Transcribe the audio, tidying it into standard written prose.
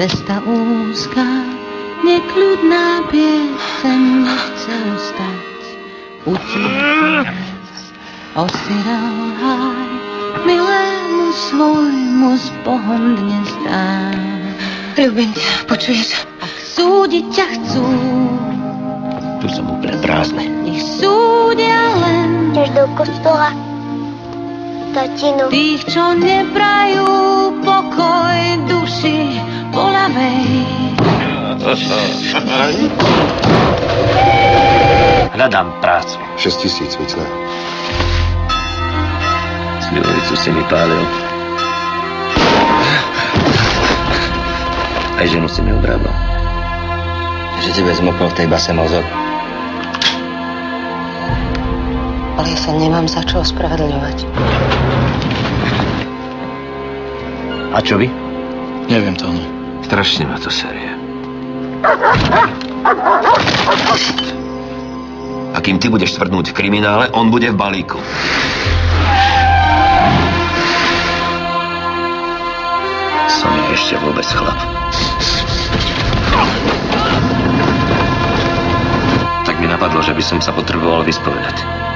Cesta úzka, nekľudná pieseň nechce ostať. Utiekol osirel háj, milému svojmu s Bohom dnes dá. Ľúbim ťa, počuješ? Ak súdiť ťa chcú, tu som úplne prázdny. Nech súdia len Ideš do kostola, tatino. tých, čo neprajú pokoj duši bolavej. Hľadám prácu. 6 000 vicné. Slivovicu si mi pálil. Aj ženu si mi obrábal. Že tebe zmokol v tej base mozog. Ale ja sa nemám za čo ospravedlňovať. A čo vy? Neviem to, ono. Strašne ma to série. A kým ty budeš tvrdnúť v kriminále, on bude v balíku. Som ja ešte vôbec chlap. Tak mi napadlo, že by som sa potreboval vyspovedať.